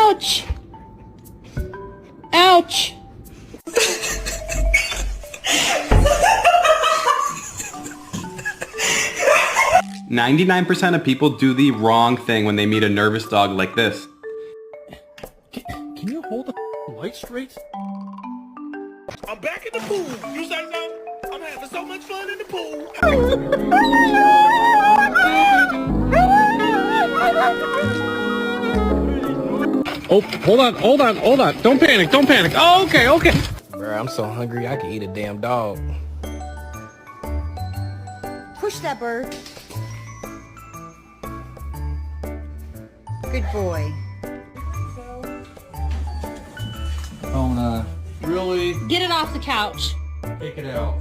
Ouch! Ouch! 99% of people do the wrong thing when they meet a nervous dog like this. Can you hold the light straight? I'm back in the pool. You say so? I'm having so much fun in the pool. Oh, hold on. Don't panic. Oh, okay. Bruh, I'm so hungry I could eat a damn dog. Push that bird. Good boy. Oh, no. Really? Get it off the couch. Take it out.